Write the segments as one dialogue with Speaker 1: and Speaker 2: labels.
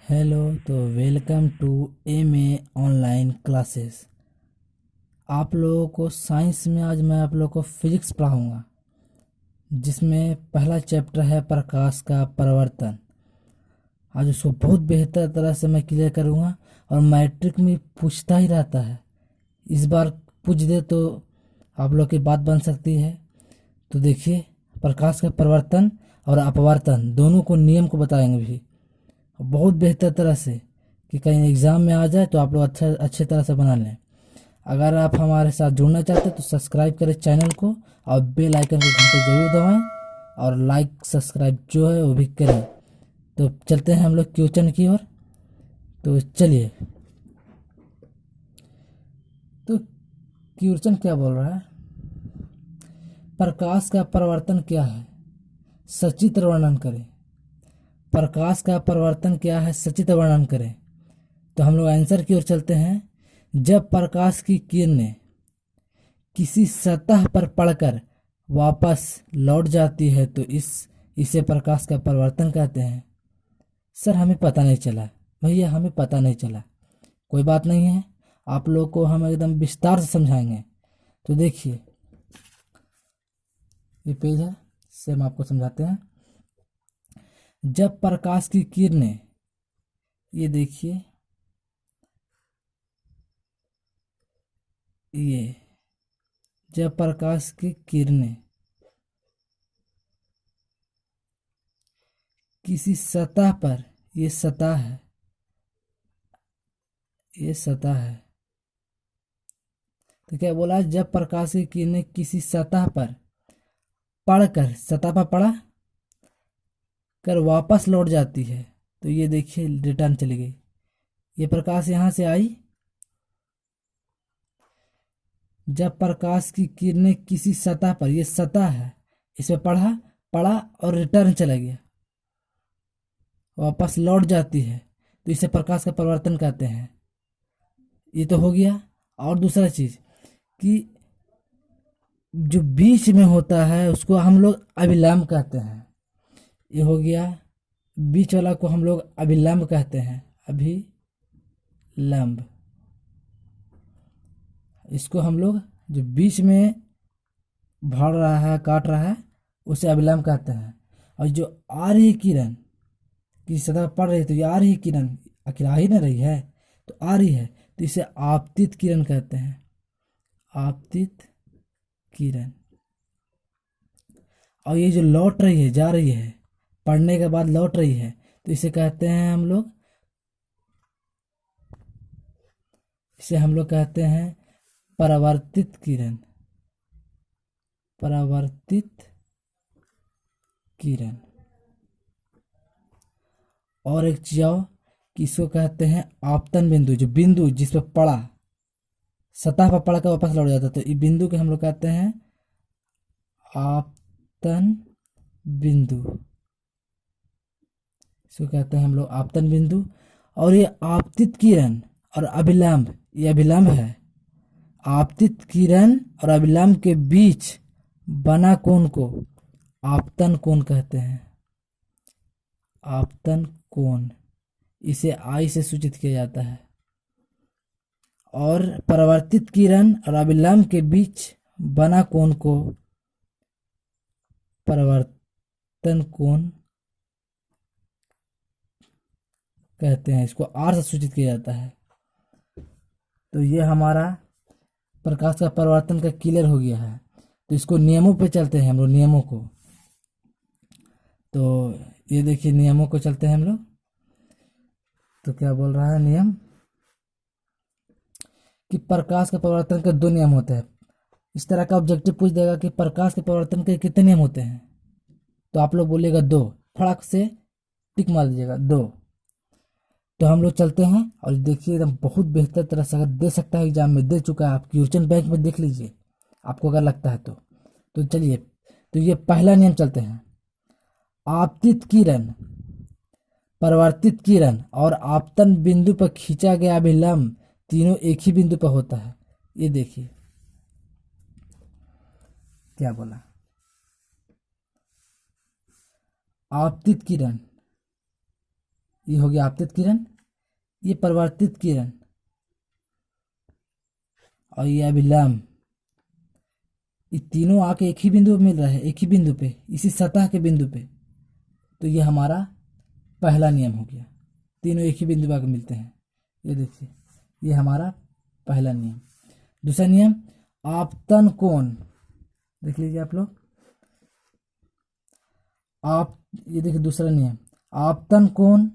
Speaker 1: Hello. तो welcome to MA online classes. आप लोगों को साइंस में आज मैं आप लोगों को फिजिक्स पढ़ाऊंगा, जिसमें पहला चैप्टर है प्रकाश का परिवर्तन। आज उसको बहुत बेहतर तरह से मैं क्लियर करूंगा और मैट्रिक में पूछता ही रहता है। इस बार पूछ दे तो आप लोग की बात बन सकती है। तो देखिए, प्रकाश का परिवर्तन और अपवर्तन दोनों को नियम को बताएंगे भी बहुत बेहतर तरह से, कि कहीं एग्ज़ाम में आ जाए तो आप लोग अच्छे तरह से बना लें। अगर आप हमारे साथ जुड़ना चाहते हैं तो सब्सक्राइब करें चैनल को और बेल आइकन को घंटे ज़रूर दबाएं और लाइक सब्सक्राइब जो है वो भी करें। तो चलते हैं हम लोग क्वेश्चन की ओर। तो चलिए, तो क्वेश्चन क्या बोल रहा है? प्रकाश का परिवर्तन क्या है, सचित्र वर्णन करें। प्रकाश का परिवर्तन क्या है, सचित्र वर्णन करें। तो हम लोग आंसर की ओर चलते हैं। जब प्रकाश की किरणें किसी सतह पर पड़कर वापस लौट जाती है तो इसे प्रकाश का परिवर्तन कहते हैं। सर हमें पता नहीं चला। भैया हमें पता नहीं चला, कोई बात नहीं है, आप लोग को हम एकदम विस्तार से समझाएंगे। तो देखिए, ये पेज है, इससे हम आपको समझाते हैं। जब प्रकाश की किरणें, ये देखिए, ये जब प्रकाश की किरणें किसी सतह पर, ये सतह है, ये सतह है। तो क्या बोला? जब प्रकाश की किरणें किसी सतह पर पड़कर, सतह पर पड़ा कर वापस लौट जाती है, तो ये देखिए रिटर्न चली गई। ये प्रकाश यहाँ से आई। जब प्रकाश की किरणें किसी सतह पर, ये सतह है, इस पे पड़ा पड़ा और रिटर्न चला गया, वापस लौट जाती है, तो इसे प्रकाश का परिवर्तन कहते हैं। ये तो हो गया। और दूसरा चीज कि जो बीच में होता है उसको हम लोग अभिलंब कहते हैं। ये हो गया, बीच वाला को हम लोग अभिलंब कहते हैं, अभिलंब। इसको हम लोग जो बीच में भर रहा है, काट रहा है, उसे अभिलंब कहते हैं। और जो आ रही किरण की सतह पड़ रही है, तो ये आ रही किरण आखिर आ ही ना रही है, तो आ रही है, तो इसे आपतित किरण कहते हैं, आपतित किरण। और ये जो लौट रही है, जा रही है, पढ़ने के बाद लौट रही है, तो इसे हम लोग कहते हैं परावर्तित किरण, परावर्तित किरण। और एक चीज और, कि इसको कहते हैं आपतन बिंदु। जो बिंदु जिस पर पड़ा, सतह पर पड़ा कर वापस लौट जाता है, तो इस बिंदु के हम लोग कहते हैं आपतन बिंदु। इसको कहते हैं हम लोग आपतन बिंदु। और ये आपतित किरण और अभिलंब, ये अभिलंब है। आपतित किरण और अभिलंब के बीच बना कोण को आपतन कोण कहते हैं, आपतन कोण। इसे आई से सूचित किया जाता है। और परावर्तित किरण और अभिलंब के बीच बना कोण को परावर्तन कोण कहते हैं, इसको आर से सूचित किया जाता है। तो ये हमारा प्रकाश का परिवर्तन का क्लियर हो गया है। तो इसको नियमों पे चलते हैं हम लोग, नियमों को। तो ये देखिए, नियमों को चलते हैं हम लोग। तो क्या बोल रहा है नियम? कि प्रकाश के परिवर्तन के दो नियम होते हैं। इस तरह का ऑब्जेक्टिव पूछ देगा कि प्रकाश के परिवर्तन के कितने नियम होते हैं, तो आप लोग बोलिएगा दो, फड़क से टिक मार दीजिएगा दो। तो हम लोग चलते हैं और देखिए, एकदम बहुत बेहतर तरह से अगर दे सकता है, एग्जाम में दे चुका है, आप क्वेश्चन बैंक में देख लीजिए, आपको अगर लगता है तो चलिए। तो ये पहला नियम चलते हैं। आपतित किरण, परावर्तित किरण और आपतन बिंदु पर खींचा गया अभिलंब तीनों एक ही बिंदु पर होता है। ये देखिए क्या बोला। आपतित किरण ये हो गया आपतित किरण, ये परावर्तित किरण, और ये अभिलंब। ये तीनों आके एक ही बिंदु पे मिल रहा है, एक ही बिंदु पे, इसी सतह के बिंदु पे। तो ये हमारा पहला नियम हो गया, तीनों एक ही बिंदु पे आके मिलते हैं। ये देखिए, ये हमारा पहला नियम। दूसरा नियम, आपतन कोण। देख लीजिए आप लोग, ये देखिए दूसरा नियम, आपतन कोण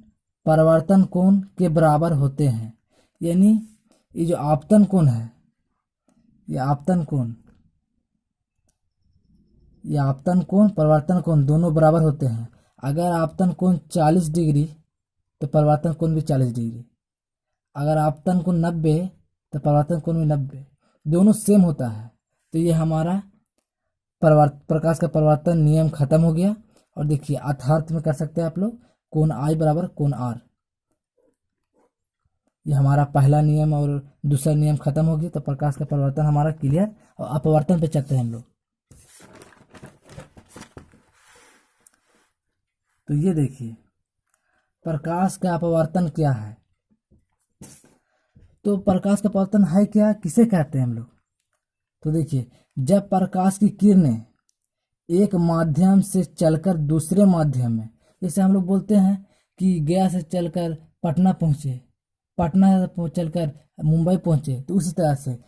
Speaker 1: परावर्तन कोण के बराबर होते हैं। यानी ये जो आपतन कोण है, ये आपतन कोण, ये आपतन कोण परावर्तन कोण दोनों बराबर होते हैं। अगर आपतन कोण 40 डिग्री तो परावर्तन कोण भी 40 डिग्री। अगर आपतन कोण 90 तो परावर्तन कोण भी 90, दोनों सेम होता है। तो ये हमारा प्रकाश का परावर्तन नियम खत्म हो गया। और देखिए अर्थात में कर सकते हैं आप लोग, कोण आई बराबर कोण आर। ये हमारा पहला नियम और दूसरा नियम खत्म हो गया। तो प्रकाश का परावर्तन हमारा क्लियर। और अपवर्तन पे चलते हैं हम लोग। तो ये देखिए प्रकाश का अपवर्तन क्या है। तो प्रकाश का अपवर्तन है क्या, किसे कहते हैं हम लोग। तो देखिए, जब प्रकाश की किरणें एक माध्यम से चलकर दूसरे माध्यम में, जैसे हम लोग बोलते हैं कि गया से चलकर पटना पहुँचे, पटना से चलकर मुंबई पहुँचे, तो उसी तरह से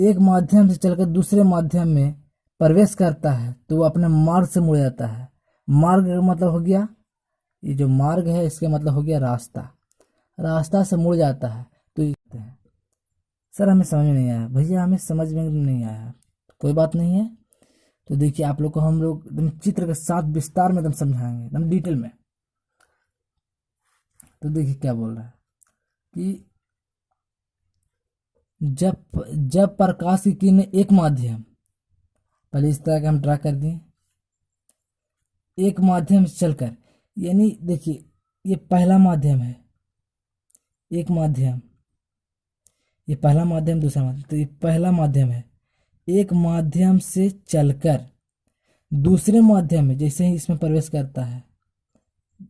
Speaker 1: एक माध्यम से चलकर दूसरे माध्यम में प्रवेश करता है तो वो अपने मार्ग से मुड़ जाता है। मार्ग का मतलब हो गया, ये जो मार्ग है इसका मतलब हो गया रास्ता, रास्ता से मुड़ जाता है। तो सर हमें समझ में नहीं आया, भैया हमें समझ में नहीं आया, कोई बात नहीं है। तो देखिए आप लोग को हम लोग एकदम चित्र के साथ विस्तार में एकदम समझाएंगे, एकदम डिटेल में। तो देखिए क्या बोल रहा है कि जब प्रकाश की किरणें एक माध्यम, पहले इस तरह का हम ड्रा कर दिए, एक माध्यम से चलकर, यानी देखिए ये पहला माध्यम है, एक माध्यम, ये पहला माध्यम दूसरा माध्यम, तो ये पहला माध्यम है। एक माध्यम से चलकर दूसरे माध्यम में जैसे ही इसमें प्रवेश करता है,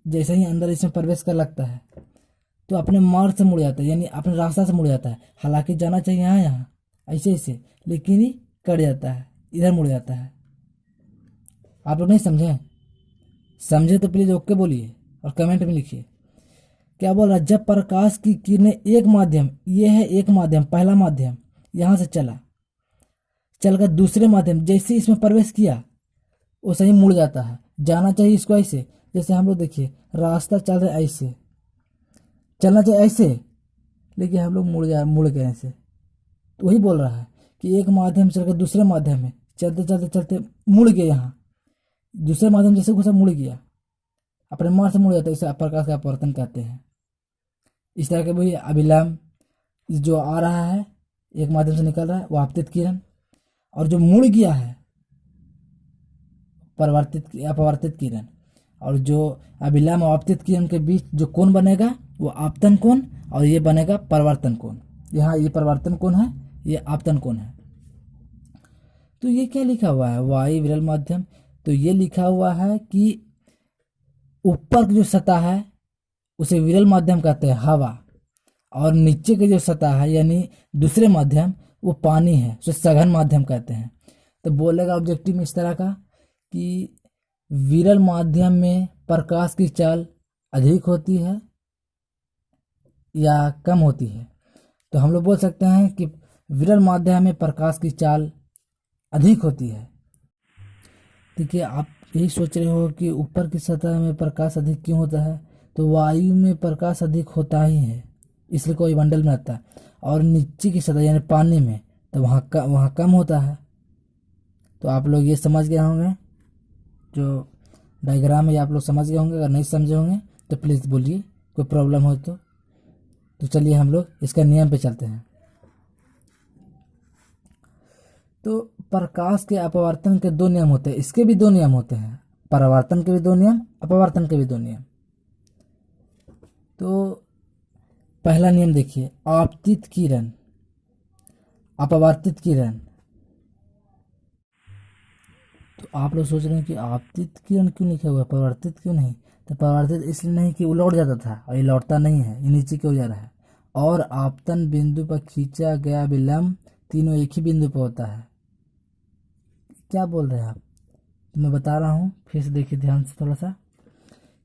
Speaker 1: जैसे ही अंदर इसमें प्रवेश कर लगता है तो अपने मार्ग से मुड़ जाता है, यानी अपने रास्ता से मुड़ जाता है। हालांकि जाना चाहिए यहाँ ऐसे ऐसे, लेकिन ये कट जाता है, इधर मुड़ जाता है। आप लोग नहीं समझे? समझे तो प्लीज ओके बोलिए और कमेंट में लिखिए। क्या बोल रहा है, जब प्रकाश की किरणें एक माध्यम, ये है एक माध्यम, पहला माध्यम यहाँ से चलकर दूसरे माध्यम, जैसे इसमें प्रवेश किया वो सही मुड़ जाता है। जाना चाहिए इसको ऐसे, जैसे हम लोग देखिए रास्ता चल रहा है ऐसे, चलना चाहिए ऐसे, लेकिन हम लोग मुड़ गए ऐसे। तो वही बोल रहा है कि एक माध्यम चलकर दूसरे माध्यम में चलते चलते चलते मुड़ गए, यहाँ दूसरे माध्यम जैसे घुसा मुड़ गया, अपने मार्ग से मुड़ जाता है, इसे प्रकाश का अपवर्तन कहते हैं। इस तरह के वही अभिलंब जो आ रहा है एक माध्यम से निकल रहा है वो आपतित किरण, और जो मुड़ गया है अपवर्तित किरण, और जो अभिलंब और आपतित किरण के बीच जो कोण बनेगा वो आपतन कोण, और ये बनेगा परावर्तन कोण। यहाँ ये परावर्तन कोण है, ये आपतन कोण है। तो ये क्या लिखा हुआ है, वायु विरल माध्यम। तो ये लिखा हुआ है कि ऊपर की जो सतह है उसे विरल माध्यम कहते हैं, हवा, और नीचे की जो सतह है यानी दूसरे माध्यम वो पानी है, उसे सघन माध्यम कहते हैं। तो बोलेगा ऑब्जेक्टिव में इस तरह का कि विरल माध्यम में प्रकाश की चाल अधिक होती है या कम होती है। तो हम लोग बोल सकते हैं कि विरल माध्यम में प्रकाश की चाल अधिक होती है। ठीक है, आप यही सोच रहे हो कि ऊपर की सतह में प्रकाश अधिक क्यों होता है। तो वायु में प्रकाश अधिक होता ही है, इसलिए कोई मंडल में आता है, और नीचे की सतह यानी पानी में तो वहाँ कम होता है। तो आप लोग ये समझ गए होंगे, जो डायग्राम है आप लोग समझ गए होंगे। अगर नहीं समझे होंगे तो प्लीज़ बोलिए, कोई प्रॉब्लम हो तो चलिए हम लोग इसका नियम पे चलते हैं। तो प्रकाश के अपवर्तन के दो नियम होते हैं, इसके भी दो नियम होते हैं, परावर्तन के भी दो नियम, अपवर्तन के भी दो नियम। तो पहला नियम देखिए, आपतित किरण अपवर्तित किरण। तो आप लोग सोच रहे हैं कि आपतित किरण क्यों लिखा हुआ है, परावर्तित क्यों नहीं। तो परावर्तित इसलिए नहीं कि वो लौट जाता था, और ये लौटता नहीं है, ये नीचे की ओर जा रहा है। और आपतन बिंदु पर खींचा गया विलंब तीनों एक ही बिंदु पर होता है। क्या बोल रहे हैं आप? तो मैं बता रहा हूँ, फिर से देखिए ध्यान से थोड़ा सा,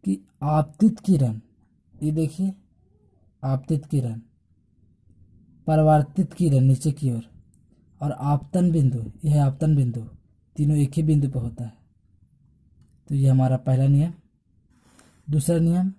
Speaker 1: कि आपतित किरण, ये देखिए आपतित किरण, परावर्तित किरण नीचे की ओर, और आपतन बिंदु, यह है आपतन बिंदु, तीनों एक ही बिंदु पर होता है। तो ये हमारा पहला नियम। दूसरा नियम,